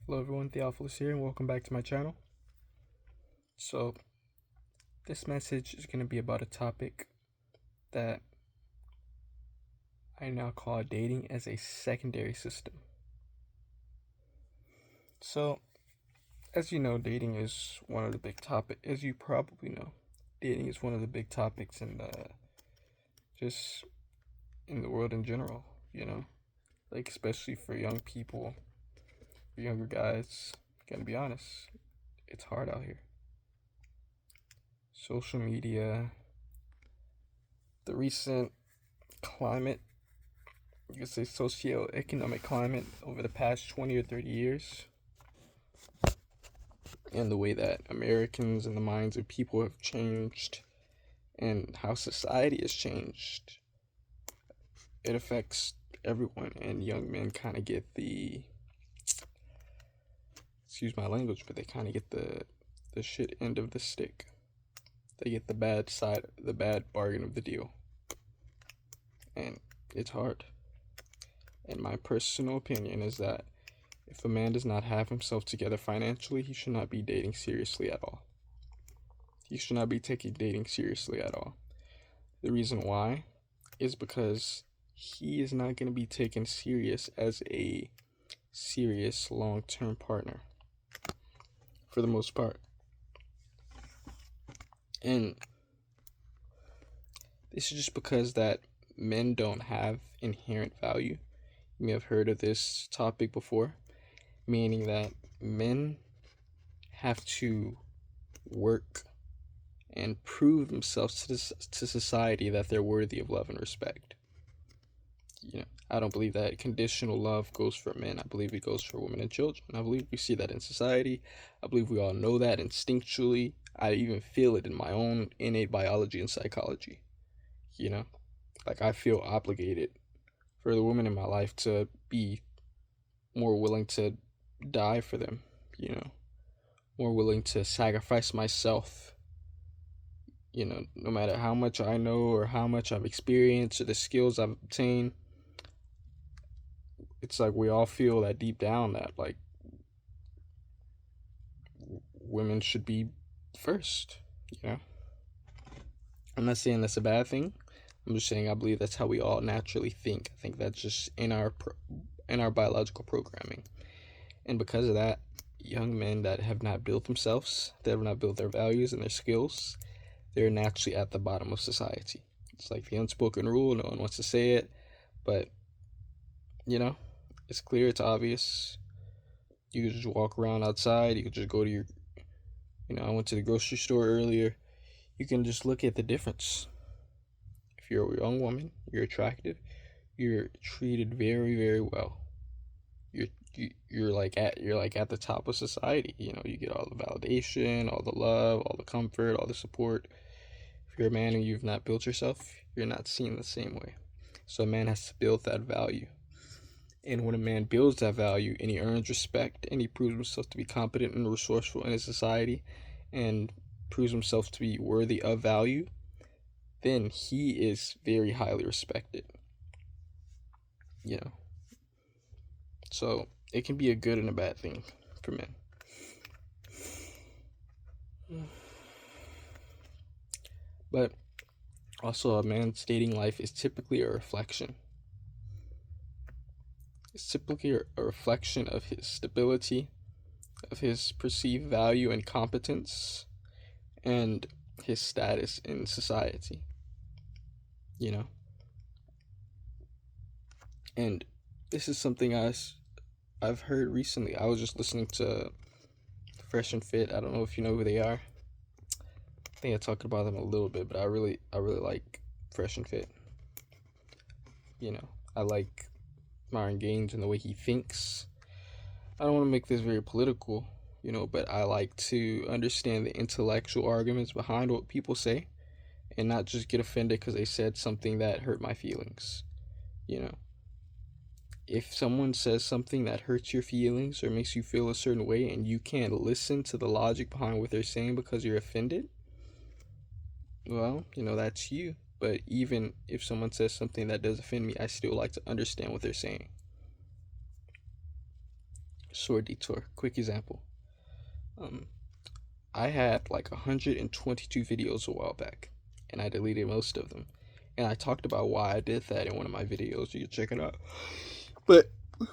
Hello everyone, Theophilus here, and welcome back to my channel. So, this message is going to be about a topic that I now call dating as a secondary system. So, as you know, dating is one of the big topics, as you probably know, dating is one of the big topics in just in the world in general, like especially for young people, for younger guys. Gonna be honest, it's hard out here. Social media, the recent climate, you could say socio-economic climate over the past 20 or 30 years, and the way that Americans and the minds of people have changed and how society has changed, it affects everyone. And young men kind of get excuse my language, but they kind of get the shit end of the stick. They get the bad bargain of the deal. And it's hard. And my personal opinion is that if a man does not have himself together financially, he should not be dating seriously at all. He should not be taking dating seriously at all. The reason why is because he is not going to be taken serious as a serious long-term partner for the most part. And this is just because that men don't have inherent value. You may have heard of this topic before, meaning that men have to work and prove themselves to society that they're worthy of love and respect. I don't believe that conditional love goes for men. I believe it goes for women and children. I believe we see that in society. I believe we all know that instinctually. I even feel it in my own innate biology and psychology. Like I feel obligated for the women in my life to be more willing to die for them, more willing to sacrifice myself, no matter how much I know or how much I've experienced or the skills I've obtained. It's like we all feel that deep down that like women should be first. I'm not saying that's a bad thing. I'm just saying I believe that's how we all naturally think. I think that's just in our biological programming. And because of that, young men that have not built themselves, that have not built their values and their skills, they're naturally at the bottom of society. It's like the unspoken rule. No one wants to say it, but it's clear, it's obvious. You could just walk around outside. You could just go to your, I went to the grocery store earlier. You can just look at the difference. If you're a young woman, you're attractive, you're treated very, very well. You're like at the top of society. You get all the validation, all the love, all the comfort, all the support. If you're a man and you've not built yourself, you're not seen the same way. So a man has to build that value. And when a man builds that value and he earns respect and he proves himself to be competent and resourceful in his society and proves himself to be worthy of value, then he is very highly respected. So it can be a good and a bad thing for men. But also, a man's dating life is typically a reflection. It's typically a reflection of his stability, of his perceived value and competence, and his status in society. And this is something I've heard recently. I was just listening to Fresh and Fit. I don't know if you know who they are. I think I talked about them a little bit, but I really like Fresh and Fit. I like Myron Gaines and the way he thinks. I don't want to make this very political, but I like to understand the intellectual arguments behind what people say and not just get offended because they said something that hurt my feelings. If someone says something that hurts your feelings or makes you feel a certain way and you can't listen to the logic behind what they're saying because you're offended, well, that's you. But even if someone says something that does offend me, I still like to understand what they're saying. Short detour. Quick example. Um, I had like 122 videos a while back, and I deleted most of them. And I talked about why I did that in one of my videos. You can check it out. But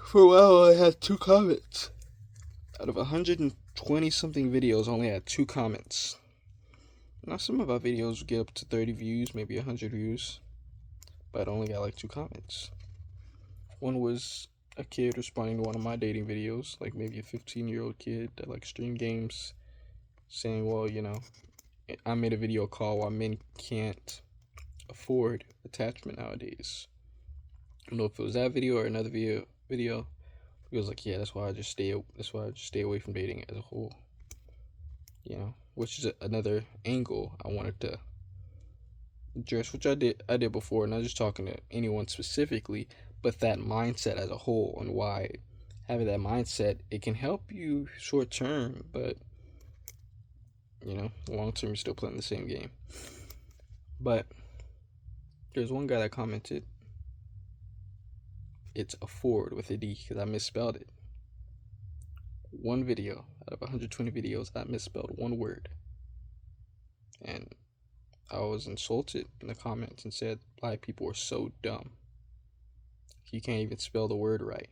for a while, I had 2 comments. Out of 120 something videos, I only had 2 comments. Now, some of our videos get up to 30 views, maybe 100 views, but I only got like 2 comments. One was a kid responding to one of my dating videos, like maybe a 15-year-old kid that like stream games, saying, well, I made a video called why men can't afford attachment nowadays. I don't know if it was that video or another video. He was like, yeah, that's why I just stay away from dating as a whole. Which is another angle I wanted to address, which I did before, not just talking to anyone specifically, but that mindset as a whole, and why having that mindset, it can help you short term, but long term you're still playing the same game. But there's one guy that commented, it's afford with a D, because I misspelled it. One video out of 120 videos, I misspelled one word, and I was insulted in the comments and said black people are so dumb. You can't even spell the word right.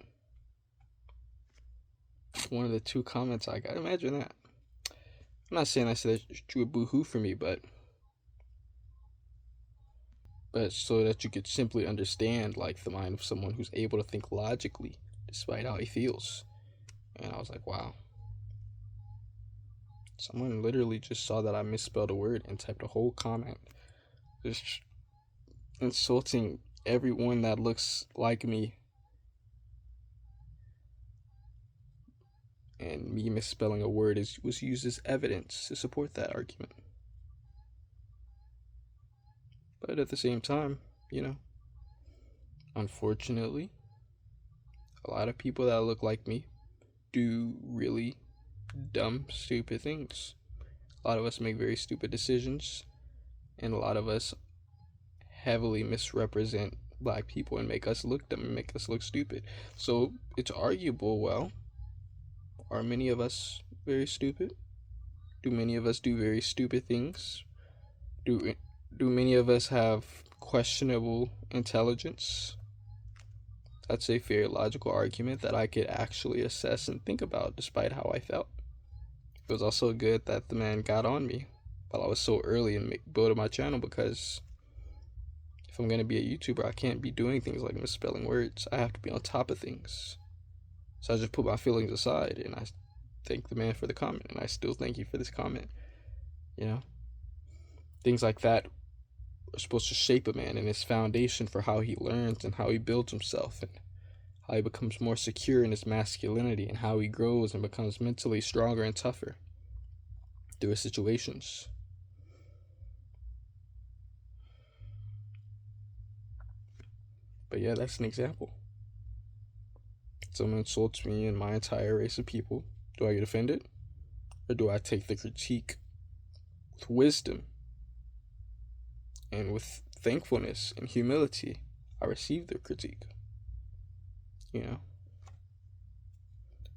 One of the 2 comments I got. Imagine that. I'm not saying I said that you would boo-hoo for me, but so that you could simply understand like the mind of someone who's able to think logically despite how he feels. And I was like, wow. Someone literally just saw that I misspelled a word and typed a whole comment just insulting everyone that looks like me. And me misspelling a word was used as evidence to support that argument. But at the same time, unfortunately, a lot of people that look like me do really dumb, stupid things. A lot of us make very stupid decisions, and a lot of us heavily misrepresent black people and make us look dumb and make us look stupid. So it's arguable, well, are many of us very stupid? Do many of us do very stupid things? Do many of us have questionable intelligence? That's a fair logical argument that I could actually assess and think about despite how I felt. It was also good that the man got on me while I was so early in building my channel, because if I'm going to be a YouTuber, I can't be doing things like misspelling words. I have to be on top of things. So I just put my feelings aside, and I thank the man for the comment, and I still thank you for this comment. Things like that are supposed to shape a man and his foundation for how he learns and how he builds himself, and how he becomes more secure in his masculinity, and how he grows and becomes mentally stronger and tougher through his situations. But yeah, that's an example. Someone insults me and my entire race of people. Do I get offended? Or do I take the critique with wisdom and with thankfulness and humility? I receive the critique.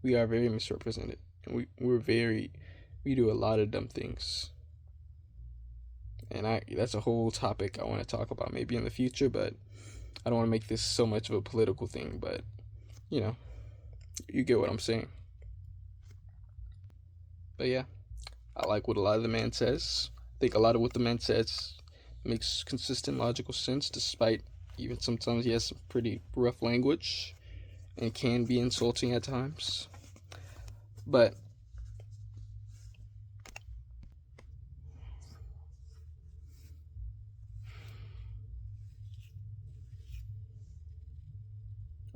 We are very misrepresented, and we do a lot of dumb things. And that's a whole topic I want to talk about maybe in the future, but I don't want to make this so much of a political thing, but you get what I'm saying. But yeah, I like what a lot of the man says. I think a lot of what the man says makes consistent logical sense, despite even sometimes he has some pretty rough language and can be insulting at times. But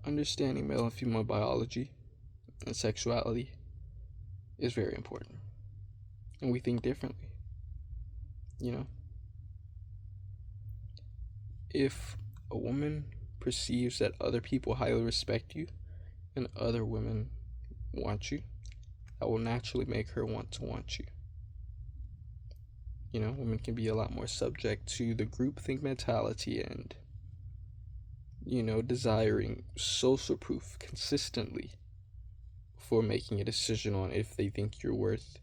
understanding male and female biology and sexuality is very important. And we think differently. If a woman perceives that other people highly respect you and other women want you, that will naturally make her want you. Women can be a lot more subject to the groupthink mentality and, desiring social proof consistently before making a decision on if they think you're worth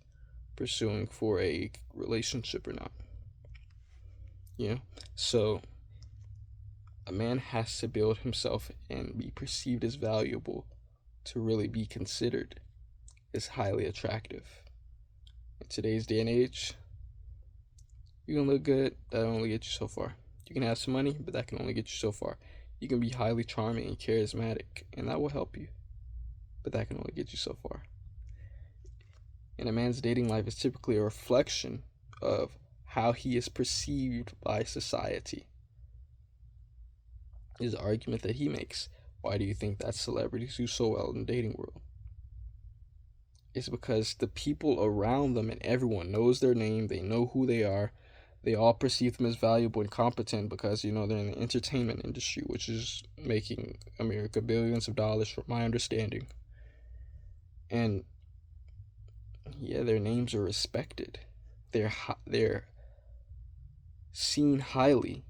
pursuing for a relationship or not. You know? So a man has to build himself and be perceived as valuable to really be considered as highly attractive. In today's day and age, you can look good, that only gets you so far. You can have some money, but that can only get you so far. You can be highly charming and charismatic, and that will help you, but that can only get you so far. And a man's dating life is typically a reflection of how he is perceived by society. Is the argument that he makes. Why do you think that celebrities do so well in the dating world? It's because the people around them and everyone knows their name, they know who they are, they all perceive them as valuable and competent because, they're in the entertainment industry, which is making America billions of dollars from my understanding. And yeah, their names are respected. They're seen highly.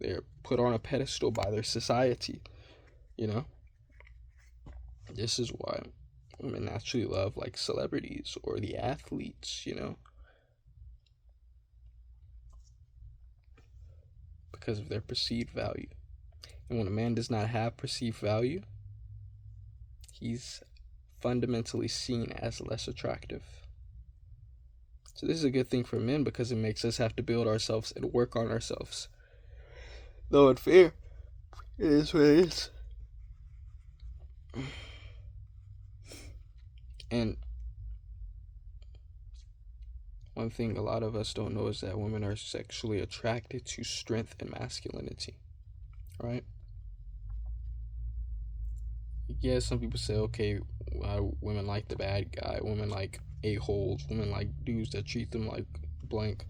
They're put on a pedestal by their society, This is why women naturally love like celebrities or the athletes, because of their perceived value. And when a man does not have perceived value, he's fundamentally seen as less attractive. So this is a good thing for men because it makes us have to build ourselves and work on ourselves. Though unfair, it is what it is. And one thing a lot of us don't know is that women are sexually attracted to strength and masculinity, right? Yeah, some people say, okay, women like the bad guy, women like a-holes, women like dudes that treat them like blank.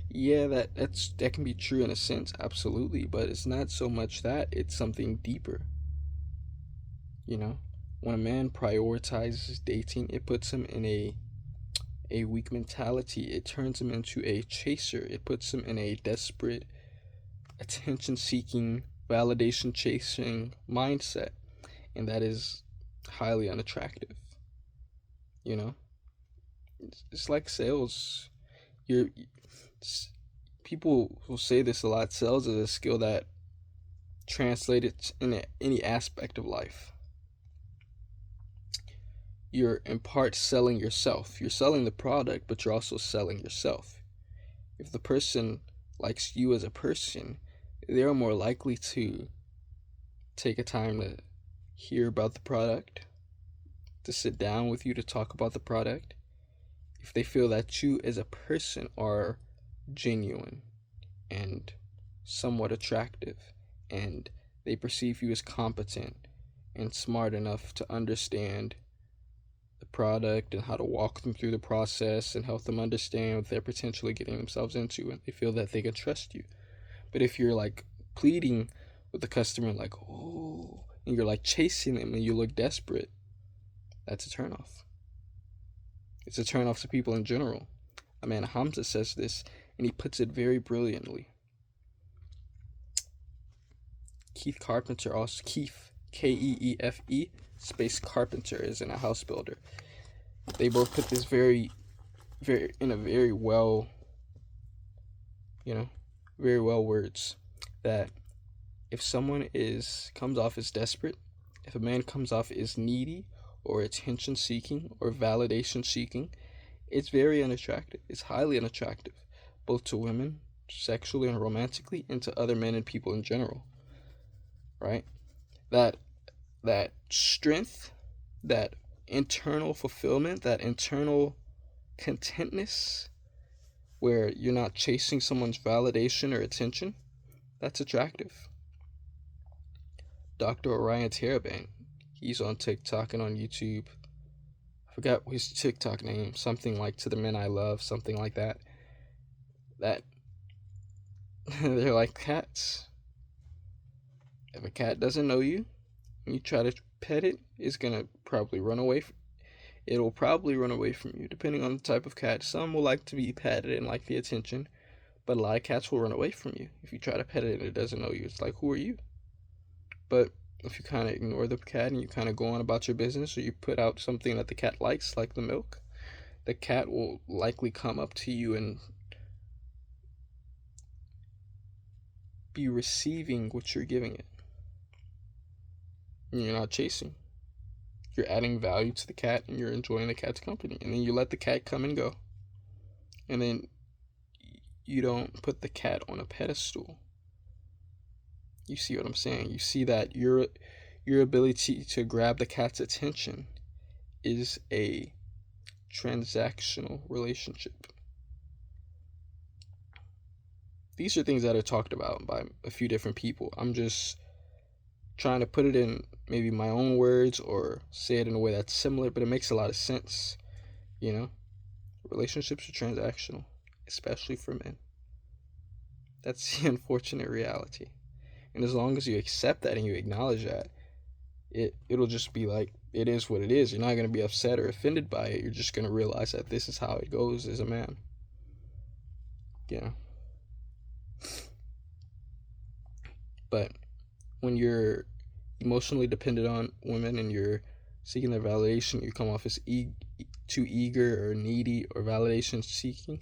Yeah, that can be true in a sense, absolutely, but it's not so much that, it's something deeper. When a man prioritizes dating, it puts him in a weak mentality. It turns him into a chaser. It puts him in a desperate, attention-seeking, validation-chasing mindset, and that is highly unattractive. It's like sales. People will say this a lot. Sales is a skill that translates in any aspect of life. You're in part selling yourself. You're selling the product, but you're also selling yourself. If the person likes you as a person, they're more likely to take a time to hear about the product, to sit down with you to talk about the product, if they feel that you as a person are genuine and somewhat attractive, and they perceive you as competent and smart enough to understand the product and how to walk them through the process and help them understand what they're potentially getting themselves into, and they feel that they can trust you. But if you're like pleading with the customer, like, oh, and you're like chasing them and you look desperate, that's a turnoff. It's a turnoff to people in general. A man, Hamza, says this, and he puts it very brilliantly. Keith Carpenter, also Keefe, Keefe, space Carpenter, is in a house builder. They both put this very well, very well words, that if someone comes off as desperate, if a man comes off as needy or attention seeking or validation seeking, it's very unattractive. It's highly unattractive, both to women, sexually and romantically, and to other men and people in general. Right? That strength, that internal fulfillment, that internal contentness, where you're not chasing someone's validation or attention, that's attractive. Dr. Orion Terabang, he's on TikTok and on YouTube. I forgot his TikTok name, something like "To the Men I Love," something like that. That they're like cats. If a cat doesn't know you, and you try to pet it, it's gonna probably run away. It'll probably run away from you, depending on the type of cat. Some will like to be petted and like the attention, but a lot of cats will run away from you if you try to pet it and it doesn't know you. It's like, who are you? But if you kind of ignore the cat and you kind of go on about your business, or you put out something that the cat likes, like the milk, the cat will likely come up to you and be receiving what you're giving it. And you're not chasing. You're adding value to the cat and you're enjoying the cat's company. And then you let the cat come and go. And then you don't put the cat on a pedestal. You see what I'm saying? You see that your ability to grab the cat's attention is a transactional relationship. These are things that are talked about by a few different people. I'm just trying to put it in maybe my own words or say it in a way that's similar, but it makes a lot of sense. You know, relationships are transactional, especially for men. That's the unfortunate reality. And as long as you accept that and you acknowledge that, it'll just be like, it is what it is. You're not going to be upset or offended by it. You're just going to realize that this is how it goes as a man. You know? But when you're emotionally dependent on women and you're seeking their validation, you come off as too eager or needy or validation seeking,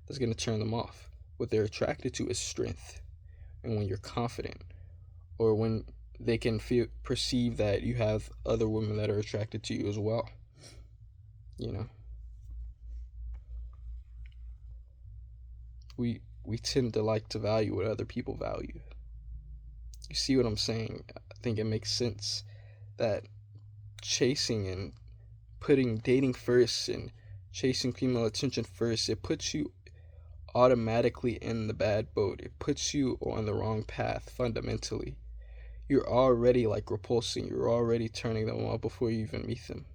that's going to turn them off. What they're attracted to is strength. And when you're confident, or when they can perceive that you have other women that are attracted to you as well. You know, we tend to like to value what other people value. You see what I'm saying? I think it makes sense that chasing and putting dating first and chasing female attention first, it puts you automatically in the bad boat. It puts you on the wrong path fundamentally. You're already like repulsing. You're already turning them off before you even meet them,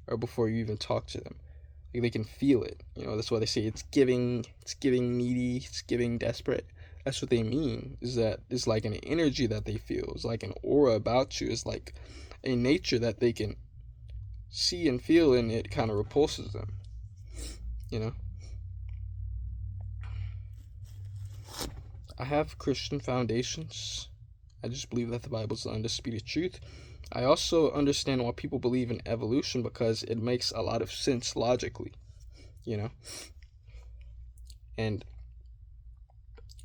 or before you even talk to them. Like, they can feel it. You know, that's why they say it's giving needy, it's giving desperate. That's what they mean. Is that it's like an energy that they feel. It's like an aura about you. It's like a nature that they can see and feel, and it kind of repulses them. You know. I have Christian foundations. I just believe that the Bible is the undisputed truth. I also understand why people believe in evolution, because it makes a lot of sense logically, you know? And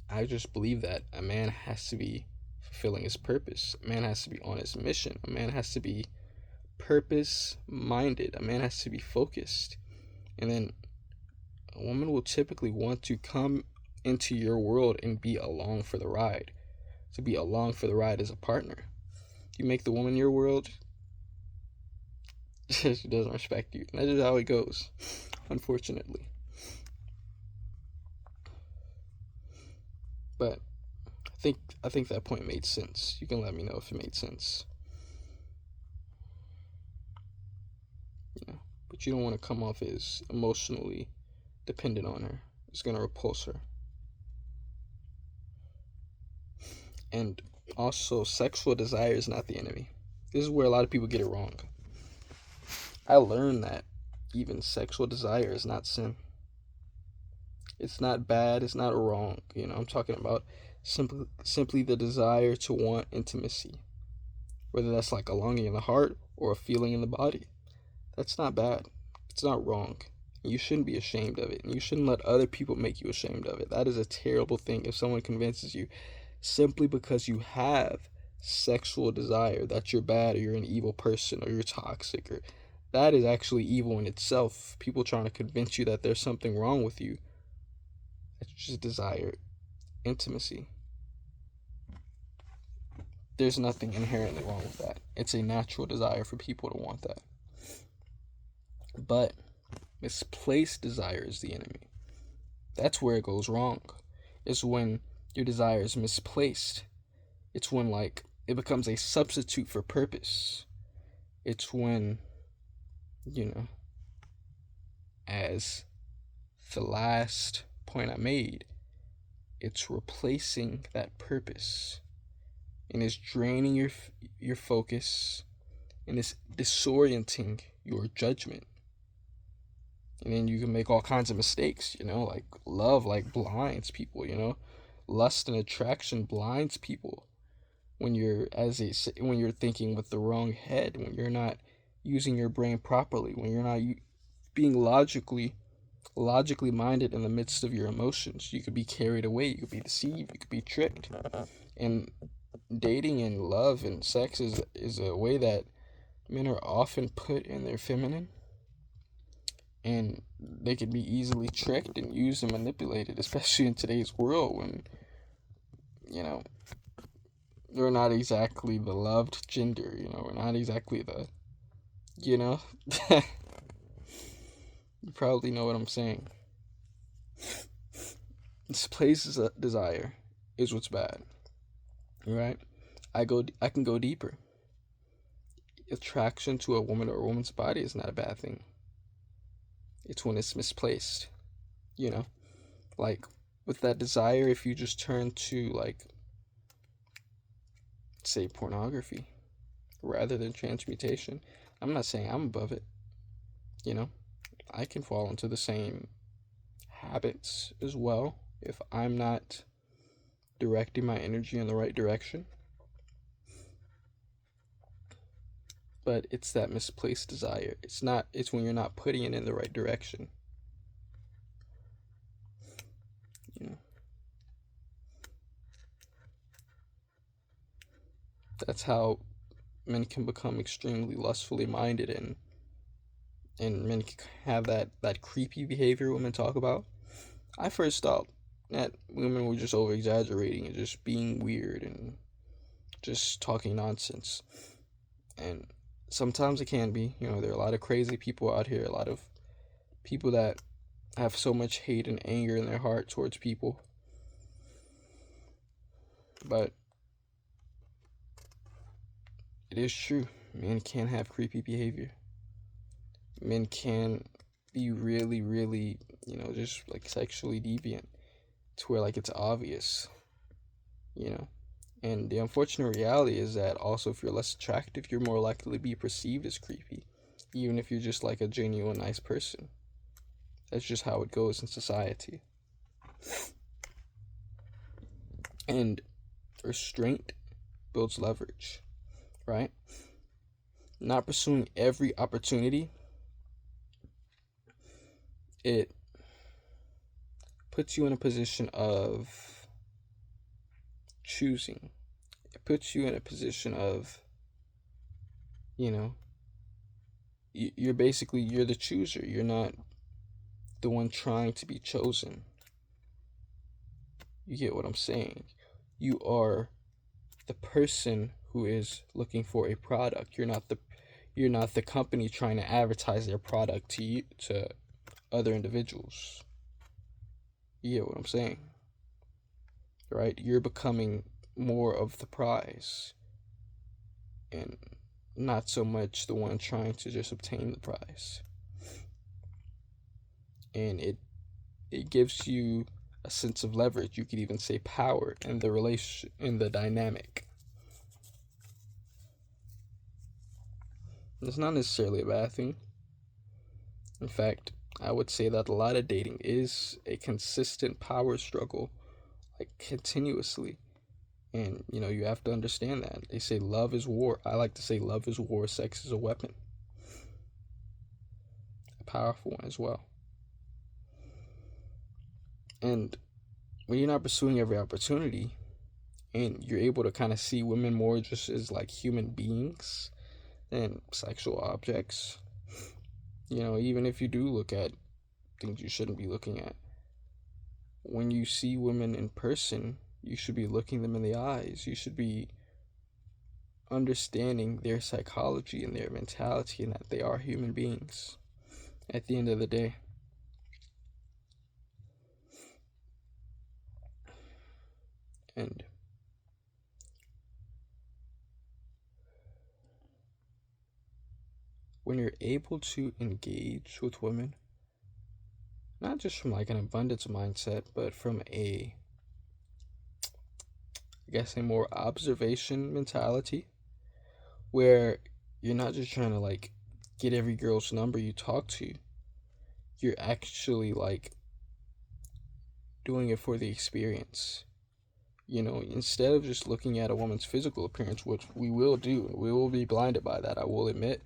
I just believe that a man has to be fulfilling his purpose. A man has to be on his mission. A man has to be purpose-minded. A man has to be focused. And then a woman will typically want to come into your world and be along for the ride. To be along for the ride as a partner. You make the woman your world, she doesn't respect you. That is how it goes, unfortunately. But I think that point made sense. You can let me know if it made sense. You know, but you don't want to come off as emotionally dependent on her. It's gonna repulse her. And also, sexual desire is not the enemy. This is where a lot of people get it wrong. I learned that even sexual desire is not sin. It's not bad. It's not wrong. You know, I'm talking about simply the desire to want intimacy. Whether that's like a longing in the heart or a feeling in the body. That's not bad. It's not wrong. You shouldn't be ashamed of it. And you shouldn't let other people make you ashamed of it. That is a terrible thing if someone convinces you simply because you have sexual desire that you're bad or you're an evil person or you're toxic, or that is actually evil in itself. People trying to convince you that there's something wrong with you. It's just desire intimacy. There's nothing inherently wrong with that. It's a natural desire for people to want that. But misplaced desire is the enemy. That's where it goes wrong. It's when your desire is misplaced. It's when, like, it becomes a substitute for purpose. It's when, you know, as the last point I made, it's replacing that purpose. And it's draining your focus. And it's disorienting your judgment. And then you can make all kinds of mistakes, you know, like love, like blinds people, you know. Lust and attraction blinds people. when you're thinking with the wrong head, when you're not using your brain properly, when you're not being logically minded in the midst of your emotions. You could be carried away, you could be deceived, you could be tricked. And dating and love and sex is a way that men are often put in their feminine, and they can be easily tricked and used and manipulated, especially in today's world when, you know, we're not exactly the loved gender, we're not exactly the, you know, you probably know what I'm saying. Displays desire is what's bad, right? I can go deeper. Attraction to a woman or a woman's body is not a bad thing. It's when it's misplaced, you know? Like, with that desire, if you just turn to, like, say, pornography rather than transmutation, I'm not saying I'm above it, I can fall into the same habits as well if I'm not directing my energy in the right direction. But it's that misplaced desire. It's when you're not putting it in the right direction. That's how men can become extremely lustfully minded, and men can have that creepy behavior women talk about. I first thought that women were just over exaggerating and just being weird and just talking nonsense. And sometimes it can be, there are a lot of crazy people out here, a lot of people that have so much hate and anger in their heart towards people. But it is true, men can have creepy behavior. Men can be really, really, just like sexually deviant to where like it's obvious, And the unfortunate reality is that also if you're less attractive, you're more likely to be perceived as creepy, even if you're just like a genuine nice person. That's just how it goes in society. And restraint builds leverage, right? Not pursuing every opportunity, it puts you in a position of choosing. It puts you in a position of, you're the chooser. You're not the one trying to be chosen. You get what I'm saying? You are the person who is looking for a product. You're not the company trying to advertise their product to other individuals. You get what I'm saying? Right? You're becoming more of the prize and not so much the one trying to just obtain the prize. And it gives you a sense of leverage. You could even say power in the relation, in the dynamic. It's not necessarily a bad thing. In fact, I would say that a lot of dating is a consistent power struggle, like continuously. And, you have to understand that. They say love is war. I like to say love is war, sex is a weapon. A powerful one as well. And when you're not pursuing every opportunity and you're able to kind of see women more just as like human beings than sexual objects, even if you do look at things you shouldn't be looking at, when you see women in person, you should be looking them in the eyes. You should be understanding their psychology and their mentality, and that they are human beings at the end of the day. And when you're able to engage with women, not just from like an abundance mindset, but from a more observation mentality, where you're not just trying to like get every girl's number you talk to. You're actually like doing it for the experience. Instead of just looking at a woman's physical appearance, which we will do, we will be blinded by that, I will admit,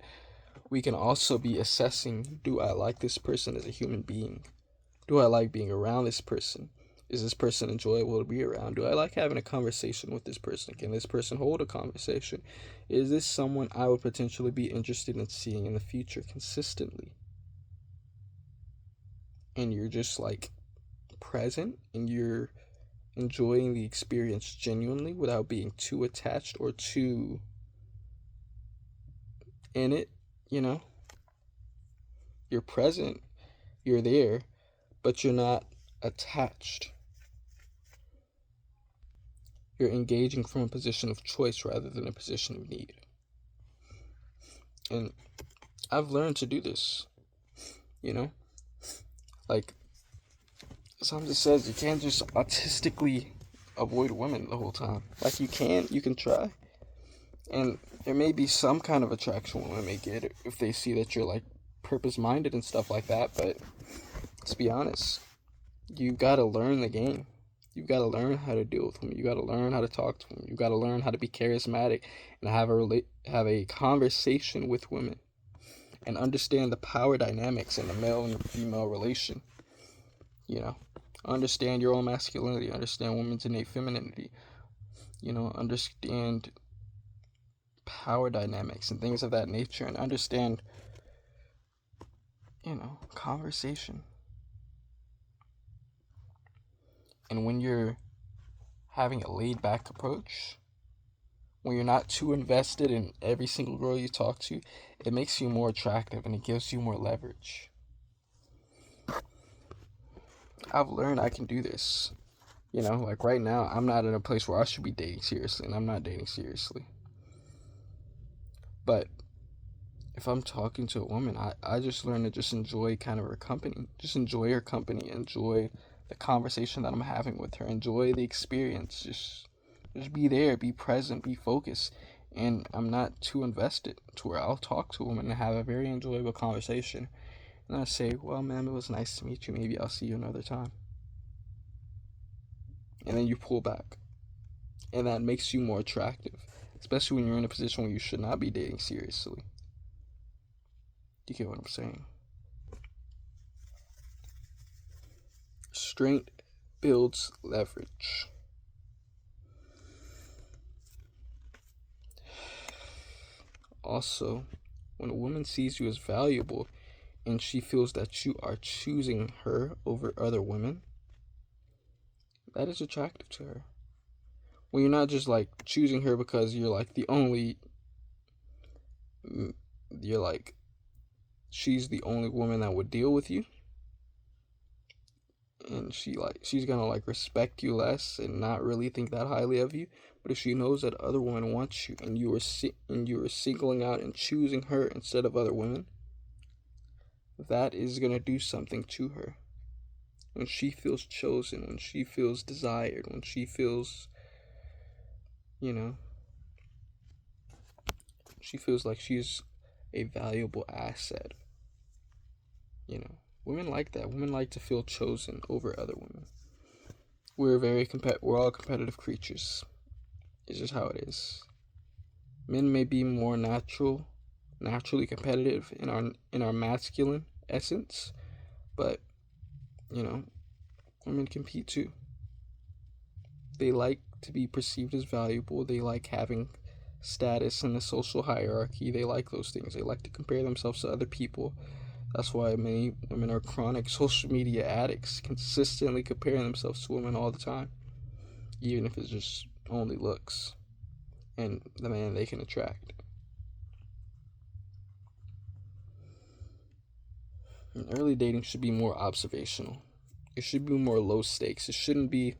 we can also be assessing, do I like this person as a human being? Do I like being around this person? Is this person enjoyable to be around? Do I like having a conversation with this person? Can this person hold a conversation? Is this someone I would potentially be interested in seeing in the future consistently? And you're just like present and you're enjoying the experience genuinely without being too attached or too in it, you know? You're present, you're there, but you're not attached. You're engaging from a position of choice rather than a position of need. And I've learned to do this, you know? Like, something says you can't just autistically avoid women the whole time. Like, you can try. And there may be some kind of attraction women may get if they see that you're, like, purpose-minded and stuff like that, but let's be honest. You've got to learn the game. You've got to learn how to deal with them. You got to learn how to talk to them. You got to learn how to be charismatic and have a conversation with women and understand the power dynamics in the male and female relation. Understand your own masculinity. Understand women's innate femininity. Understand power dynamics and things of that nature, and understand, conversation. And when you're having a laid back approach, when you're not too invested in every single girl you talk to, it makes you more attractive and it gives you more leverage. I've learned I can do this. Like right now, I'm not in a place where I should be dating seriously, and I'm not dating seriously. But if I'm talking to a woman, I just learn to just enjoy kind of her company. Just enjoy her company. Enjoy the conversation that I'm having with her. Enjoy the experience. Just be there, be present, be focused. And I'm not too invested to where I'll talk to a woman and have a very enjoyable conversation. And I say, well, ma'am, it was nice to meet you. Maybe I'll see you another time. And then you pull back. And that makes you more attractive. Especially when you're in a position where you should not be dating seriously. You get what I'm saying? Strength builds leverage. Also, when a woman sees you as valuable and she feels that you are choosing her over other women, that is attractive to her. When you're not just like choosing her because you're like she's the only woman that would deal with you, and she's gonna like respect you less and not really think that highly of you. But if she knows that other women want you and you are singling out and choosing her instead of other women, that is gonna do something to her. When she feels chosen, when she feels desired, when she feels, she feels like she's a valuable asset. Women like that. Women like to feel chosen over other women. We're all competitive creatures. It's just how it is. Men may be more naturally competitive in our masculine essence, but women compete too. They like to be perceived as valuable. They like having status in the social hierarchy. They like those things. They like to compare themselves to other people. That's why many women are chronic social media addicts, consistently comparing themselves to women all the time, even if it's just only looks and the man they can attract. And early dating should be more observational. It should be more low stakes. It should be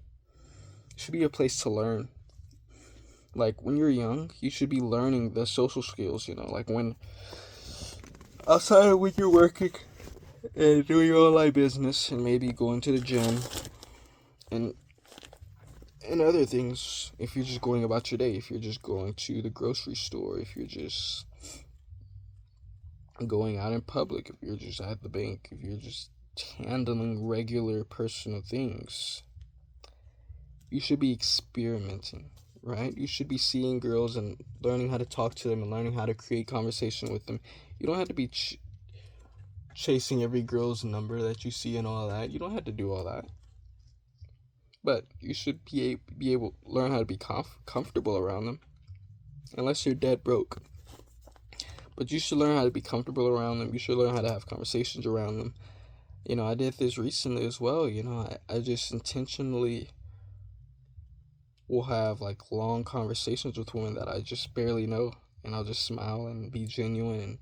a place to learn. Like when you're young, you should be learning the social skills, like when outside of when you're working and doing your online business and maybe going to the gym and other things. If you're just going about your day, if you're just going to the grocery store, if you're just going out in public, if you're just at the bank, if you're just handling regular personal things, You should be experimenting, right? You should be seeing girls and learning how to talk to them and learning how to create conversation with them. You don't have to be chasing every girl's number that you see and all that. You don't have to do all that. But you should be able to learn how to be comfortable around them, unless you're dead broke. But you should learn how to be comfortable around them. You should learn how to have conversations around them. I did this recently as well. I just intentionally will have like long conversations with women that I just barely know, and I'll just smile and be genuine. And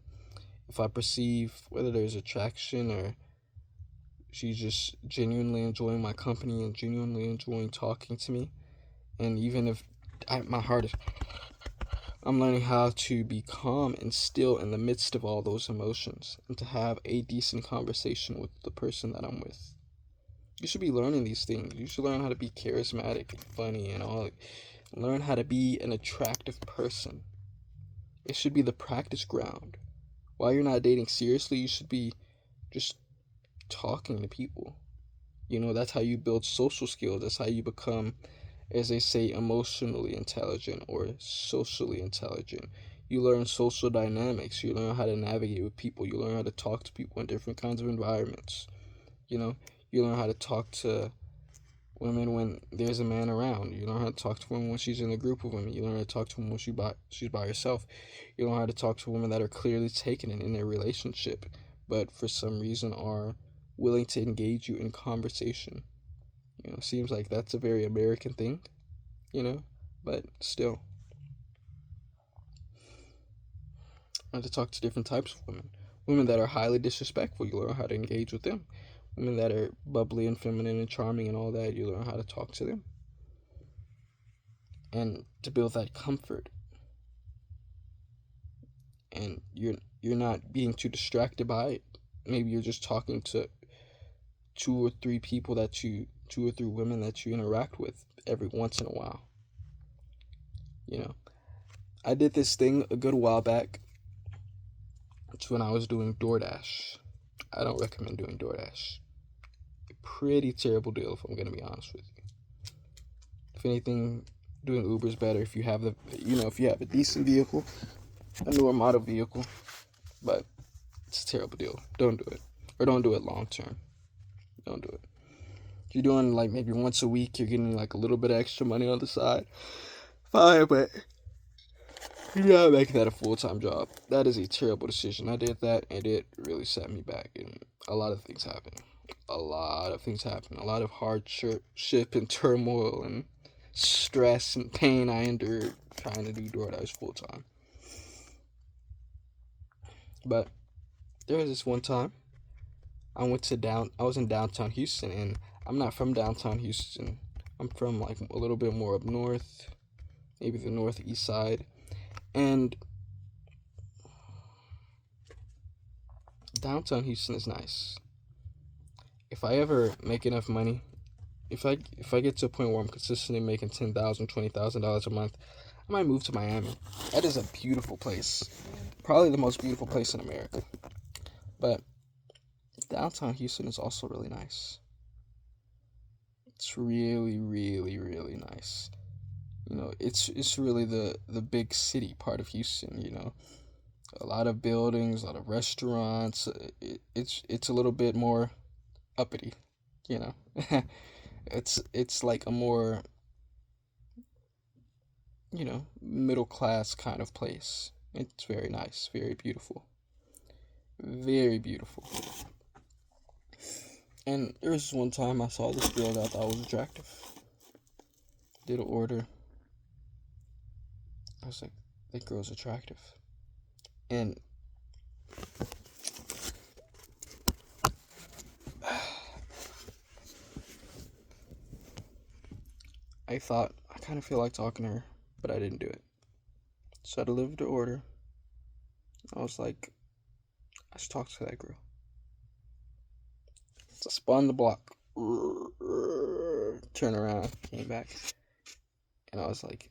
if I perceive whether there's attraction or she's just genuinely enjoying my company and genuinely enjoying talking to me, and even if my heart is, I'm learning how to be calm and still in the midst of all those emotions and to have a decent conversation with the person that I'm with. You should be learning these things. You should learn how to be charismatic and funny and all. Learn how to be an attractive person. It should be the practice ground. While you're not dating seriously, you should be just talking to people. That's how you build social skills. That's how you become, as they say, emotionally intelligent or socially intelligent. You learn social dynamics. You learn how to navigate with people. You learn how to talk to people in different kinds of environments. You learn how to talk to women when there's a man around. You learn how to talk to women when she's in a group of women. You learn how to talk to women when she's by herself. You learn how to talk to women that are clearly taken in their relationship, but for some reason are willing to engage you in conversation. Seems like that's a very American thing, but still. I have to talk to different types of women. Women that are highly disrespectful, you learn how to engage with them. Women that are bubbly and feminine and charming and all that, you learn how to talk to them. And to build that comfort. And you're not being too distracted by it. Maybe you're just talking to two or three women that you interact with every once in a while. I did this thing a good while back. It's when I was doing DoorDash. I don't recommend doing DoorDash. Pretty terrible deal, if I'm gonna be honest with you. If anything, doing Uber is better if you have a decent vehicle, a newer model vehicle. But it's a terrible deal. Don't do it, or don't do it long term. Don't do it. If you're doing like maybe once a week, you're getting like a little bit of extra money on the side. Fine, but you're not making that a full-time job. That is a terrible decision. I did that, and it really set me back, and a lot of things happened. A lot of hardship and turmoil and stress and pain I endured trying to do DoorDash full time. But there was this one time I was in downtown Houston, and I'm not from downtown Houston. I'm from like a little bit more up north, maybe the northeast side. And downtown Houston is nice. If I ever make enough money, if I get to a point where I'm consistently making $10,000, $20,000 a month, I might move to Miami. That is a beautiful place. Probably the most beautiful place in America. But downtown Houston is also really nice. It's really, really, really nice. It's really the big city part of Houston. A lot of buildings, a lot of restaurants. It's a little bit more uppity. It's like a more middle class kind of place. It's very nice, very beautiful. Very beautiful. And there was one time I saw this girl that I thought was attractive. Did an order. I was like, that girl's attractive. And I thought, I kind of feel like talking to her, but I didn't do it. So I delivered the order. I was like, I should talk to that girl. So I spun the block. Turn around, came back. And I was like,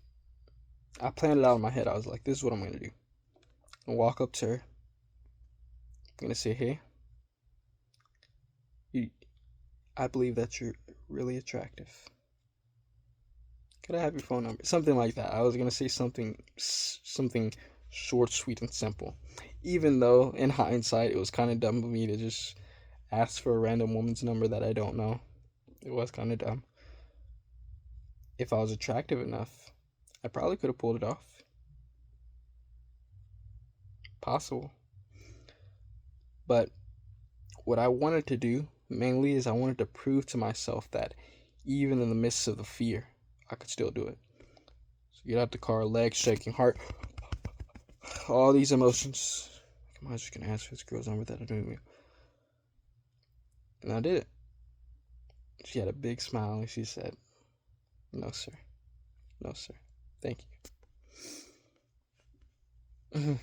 I planned it out in my head. I was like, this is what I'm going to do. I'm going to walk up to her. I'm going to say, hey, I believe that you're really attractive. Could I have your phone number? Something like that. I was gonna say something short, sweet, and simple. Even though in hindsight it was kind of dumb of me to just ask for a random woman's number that I don't know. It was kind of dumb. If I was attractive enough, I probably could have pulled it off. Possible. But what I wanted to do mainly is I wanted to prove to myself that even in the midst of the fear, I could still do it. So get out the car, legs shaking, heart, all these emotions. Come on, I just gonna ask for this girl's number that I don't even. And I did it. She had a big smile and she said, "No, sir. No, sir. Thank you."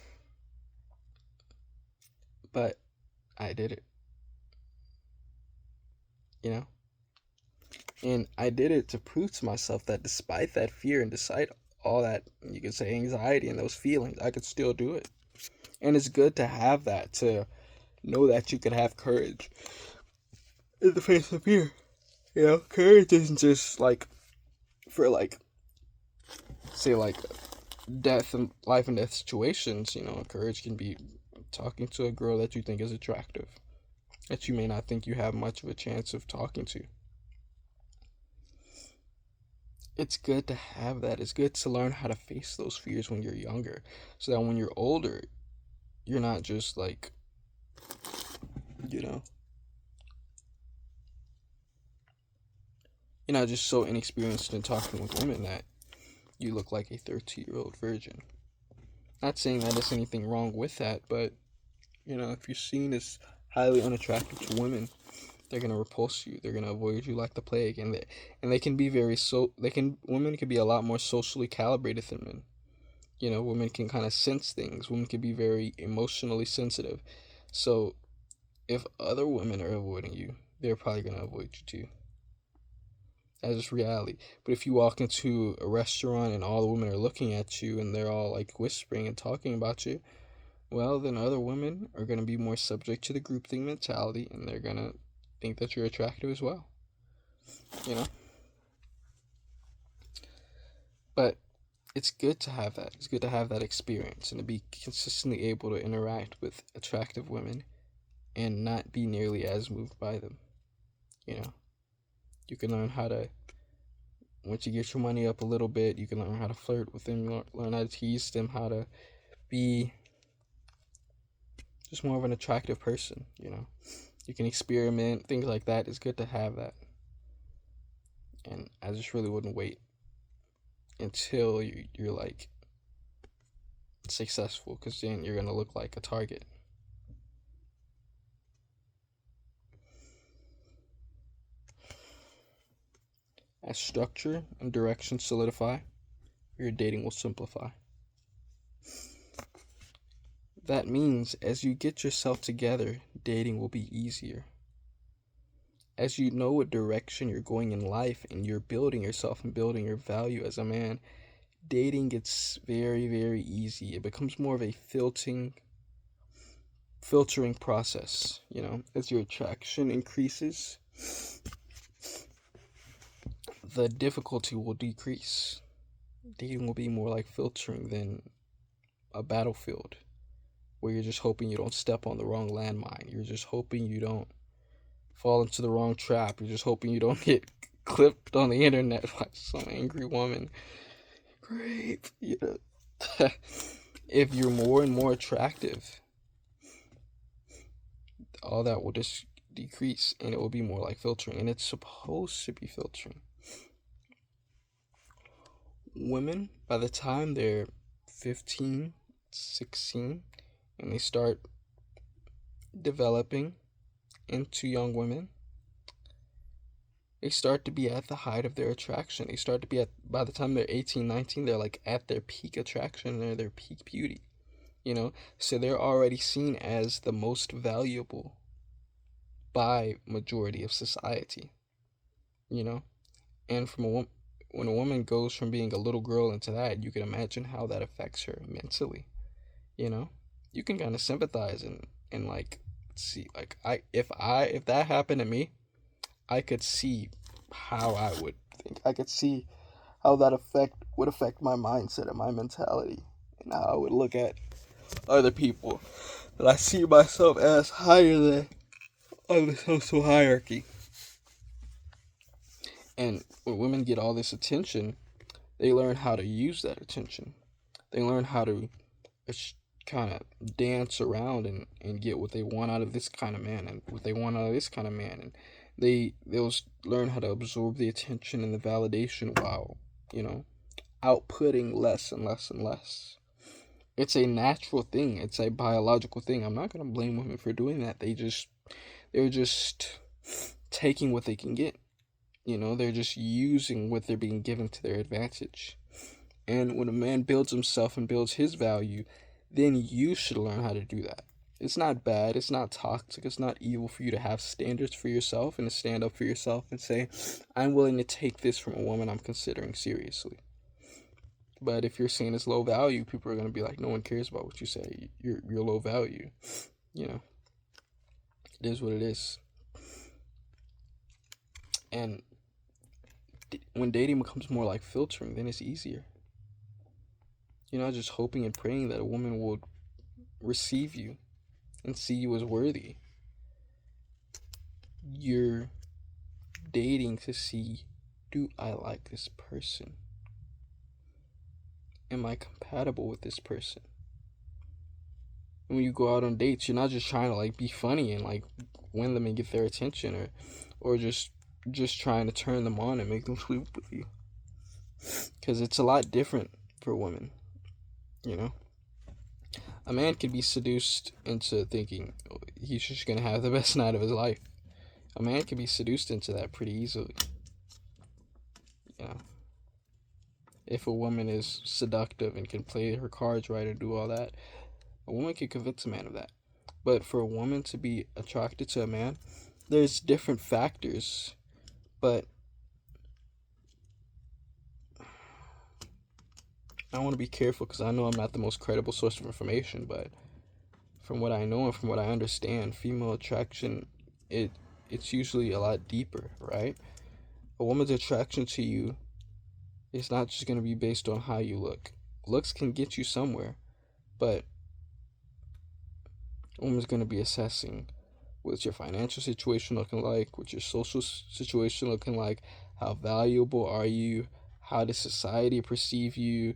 But I did it, you know? And I did it to prove to myself that despite that fear and despite all that, you could say, anxiety and those feelings, I could still do it. And it's good to have that, to know that you could have courage in the face of fear. You know, courage isn't just like for like, say, like death and life and death situations. You know, courage can be talking to a girl that you think is attractive, that you may not think you have much of a chance of talking to. It's good to have that. It's good to learn how to face those fears when you're younger, so that when you're older, you're not just like, you know, you're not just so inexperienced in talking with women that you look like a 13-year-old virgin. Not saying that there's anything wrong with that, but, you know, if you're seen as highly unattractive to women, they're gonna repulse you. They're gonna avoid you like the plague, and they can be women can be a lot more socially calibrated than men. You know, women can kind of sense things. Women can be very emotionally sensitive. So if other women are avoiding you, they're probably gonna avoid you too. That's just reality. But if you walk into a restaurant and all the women are looking at you and they're all like whispering and talking about you, well, then other women are going to be more subject to the groupthink mentality and they're going to think that you're attractive as well. You know? But it's good to have that. It's good to have that experience and to be consistently able to interact with attractive women and not be nearly as moved by them. You know? You can learn how to, once you get your money up a little bit, you can learn how to flirt with them, learn how to tease them, how to be just more of an attractive person, you know. You can experiment, things like that. It's good to have that. And I just really wouldn't wait until you're like successful, because then you're going to look like a target. As structure and direction solidify, your dating will simplify. That means as you get yourself together, dating will be easier. As you know what direction you're going in life and you're building yourself and building your value as a man, dating gets very, very easy. It becomes more of a filtering process, you know, as your attraction increases, the difficulty will decrease. Dating will be more like filtering than a battlefield where you're just hoping you don't step on the wrong landmine. You're just hoping you don't fall into the wrong trap. You're just hoping you don't get clipped on the internet by some angry woman. Great. You know, if you're more and more attractive, all that will just decrease and it will be more like filtering. And it's supposed to be filtering. Women, by the time they're 15, 16, and they start developing into young women, they start to be at the height of their attraction. They start to be by the time they're 18, 19, they're like at their peak attraction, they're their peak beauty, you know? So they're already seen as the most valuable by majority of society, you know? And when a woman goes from being a little girl into that, you can imagine how that affects her mentally, you know? You can kind of sympathize and like see, like, if that happened to me, I could see how I would think. I could see how that affect would affect my mindset and my mentality, and how I would look at other people that I see myself as higher than on the social hierarchy. And when women get all this attention, they learn how to use that attention. They learn how to kind of dance around and get what they want out of this kind of man and what they want out of this kind of man. And they'll learn how to absorb the attention and the validation while, outputting less and less and less. It's a natural thing. It's a biological thing. I'm not going to blame women for doing that. They're just taking what they can get. They're just using what they're being given to their advantage. And when a man builds himself and builds his value, then you should learn how to do that. It's not bad. It's not toxic. It's not evil for you to have standards for yourself and to stand up for yourself and say, I'm willing to take this from a woman I'm considering seriously. But if you're seen as low value, people are going to be like, no one cares about what you say. You're low value. It is what it is. And when dating becomes more like filtering, then it's easier. You're not just hoping and praying that a woman will receive you and see you as worthy. You're dating to see, do I like this person? Am I compatible with this person? And when you go out on dates, you're not just trying to be funny and win them and get their attention, or just trying to turn them on and make them sleep with you. Because it's a lot different for women. A man can be seduced into thinking he's just going to have the best night of his life. A man can be seduced into that pretty easily. If a woman is seductive and can play her cards right and do all that, a woman can convince a man of that. But for a woman to be attracted to a man, there's different factors. But I want to be careful because I know I'm not the most credible source of information, but from what I know and from what I understand, female attraction, it's usually a lot deeper, right? A woman's attraction to you is not just going to be based on how you look. Looks can get you somewhere, but a woman's going to be assessing what's your financial situation looking like, what's your social situation looking like, how valuable are you, how does society perceive you,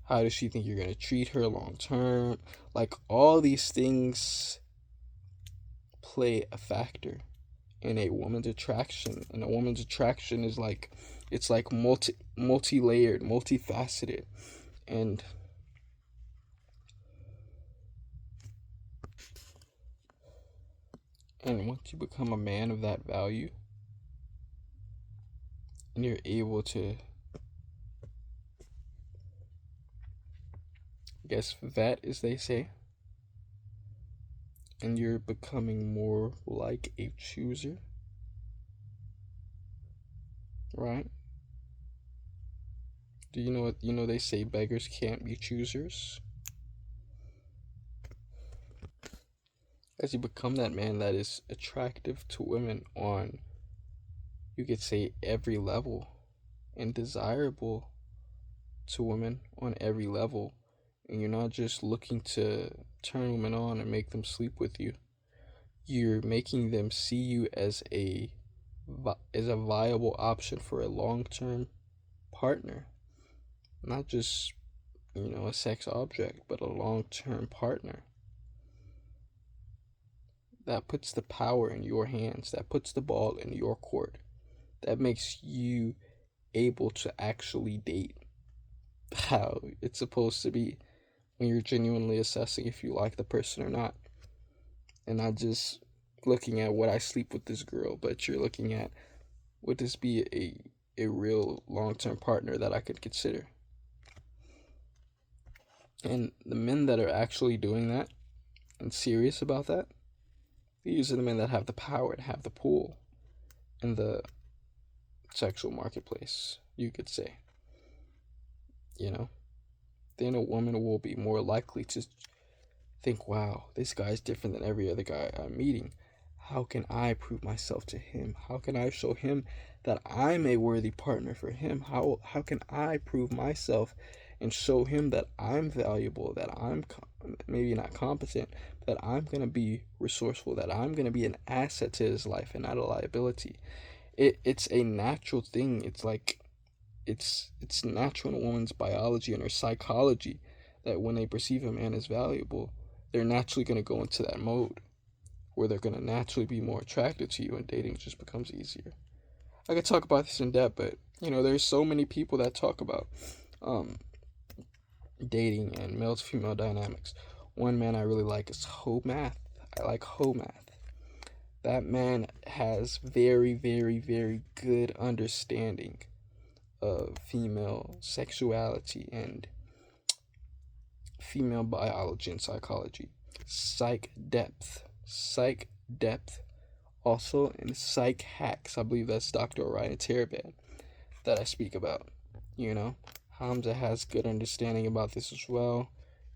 how does she think you're going to treat her long term? All these things play a factor in a woman's attraction. And a woman's attraction is it's multi-layered, multifaceted. And once you become a man of that value, and you're able to, vet, as they say, and you're becoming more like a chooser, right? Do you know what, they say beggars can't be choosers? As you become that man that is attractive to women on, you could say, every level, and desirable to women on every level, and you're not just looking to turn women on and make them sleep with you, you're making them see you as a viable option for a long-term partner, not just a sex object, but a long-term partner. That puts the power in your hands, that puts the ball in your court, that makes you able to actually date how it's supposed to be when you're genuinely assessing if you like the person or not, and not just looking at would I sleep with this girl, but you're looking at would this be a real long-term partner that I could consider. And the men that are actually doing that and serious about that, these are the men that have the power and have the pull in the sexual marketplace, you could say. Then a woman will be more likely to think, wow, this guy's different than every other guy I'm meeting. how can I prove myself to him? How can I show him that I'm a worthy partner for him? How can I prove myself and show him that I'm valuable, that I'm maybe not competent, that I'm going to be resourceful, that I'm going to be an asset to his life and not a liability? It's a natural thing. It's like it's natural in a woman's biology and her psychology that when they perceive a man as valuable, they're naturally going to go into that mode where they're going to naturally be more attracted to you, and dating just becomes easier. I could talk about this in depth, but there's so many people that talk about um, dating and male to female dynamics. One man I really like is Math. I like Math. That man has very, very, very good understanding of female sexuality and female biology and psychology. Psych depth. Also in psych hacks. I believe that's Dr. Orion Terabad that I speak about. Hamza has good understanding about this as well.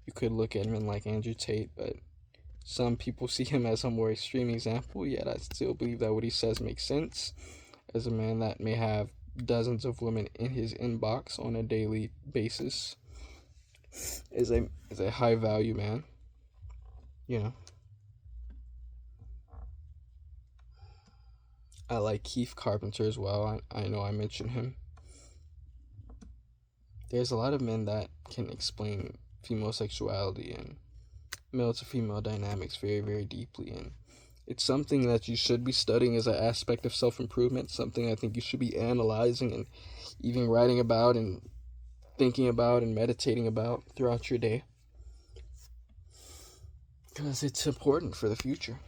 You could look at men like Andrew Tate, but some people see him as a more extreme example, yet I still believe that what he says makes sense. As a man that may have dozens of women in his inbox on a daily basis, is a high value man. I like Keith Carpenter as well. I know I mentioned him. There's a lot of men that can explain female sexuality and male to female dynamics very, very deeply, and it's something that you should be studying as an aspect of self-improvement, something I think you should be analyzing and even writing about and thinking about and meditating about throughout your day, because it's important for the future.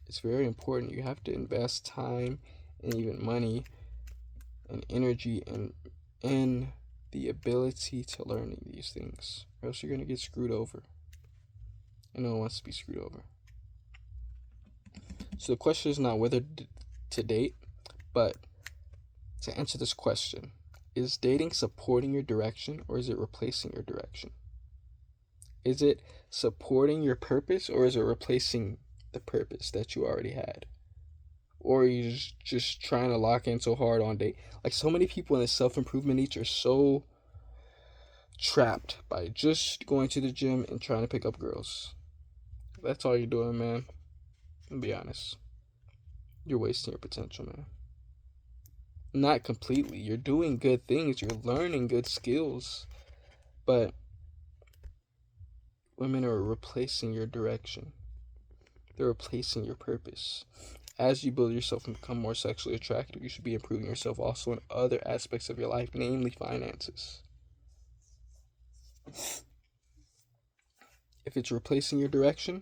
It's very important. You have to invest time and even money and energy in the ability to learning these things, or else you're going to get screwed over, and no one wants to be screwed over. So the question is not whether to date, but to answer this question: is dating supporting your direction, or is it replacing your direction? Is it supporting your purpose, or is it replacing the purpose that you already had? Or are you just trying to lock in so hard on date? Like, so many people in the self-improvement niche are so trapped by just going to the gym and trying to pick up girls. That's all you're doing, man. I'll be honest. You're wasting your potential, man. Not completely. You're doing good things. You're learning good skills. But women are replacing your direction. They're replacing your purpose. As you build yourself and become more sexually attractive, you should be improving yourself also in other aspects of your life, namely finances. If it's replacing your direction,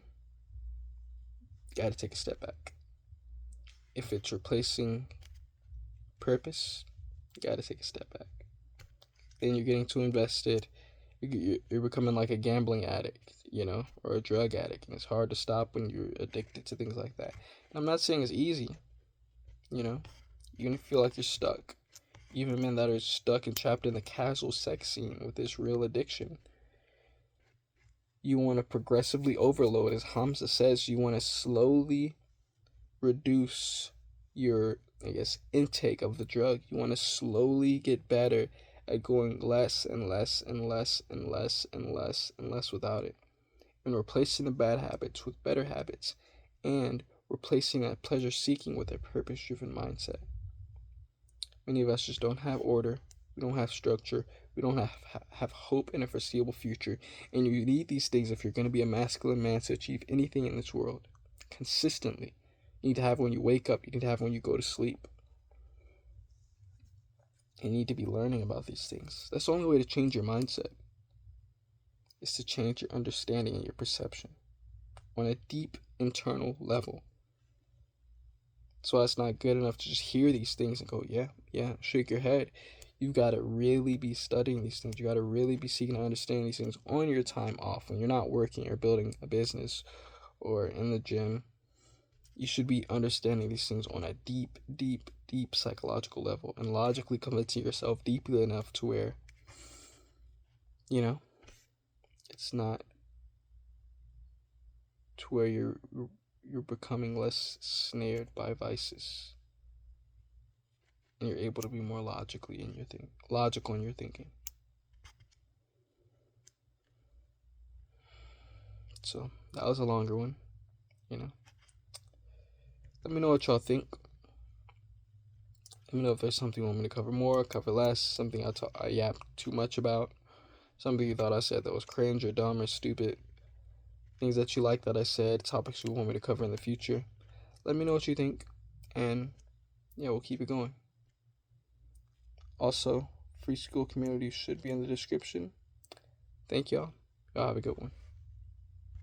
you gotta take a step back. If it's replacing purpose, you gotta take a step back. Then you're getting too invested. You're becoming like a gambling addict, or a drug addict, and it's hard to stop when you're addicted to things like that. And I'm not saying it's easy, you're gonna feel like you're stuck. Even men that are stuck and trapped in the casual sex scene with this real addiction, you want to progressively overload. As Hamza says, you want to slowly reduce your, intake of the drug. You want to slowly get better at going less and less and less and less and less and less without it, and replacing the bad habits with better habits, and replacing that pleasure seeking with a purpose driven mindset. Many of us just don't have order. We don't have structure. We don't have hope in a foreseeable future. And you need these things if you're going to be a masculine man to achieve anything in this world consistently. You need to have when you wake up. You need to have when you go to sleep. You need to be learning about these things. That's the only way to change your mindset, is to change your understanding and your perception on a deep internal level. So it's not good enough to just hear these things and go, yeah, shake your head. You've got to really be studying these things. You got to really be seeking to understand these things on your time off, when you're not working or building a business or in the gym. You should be understanding these things on a deep, deep, deep psychological level, and logically convincing yourself deeply enough to where, it's not to where you're becoming less snared by vices, and you're able to be more logical in your thinking. So that was a longer one, you know. Let me know what y'all think. Let me know if there's something you want me to cover more, cover less, something I yapped too much about, something you thought I said that was cringe or dumb or stupid, things that you like that I said, topics you want me to cover in the future. Let me know what you think, and yeah, we'll keep it going. Also, free school community should be in the description. Thank y'all. Y'all have a good one.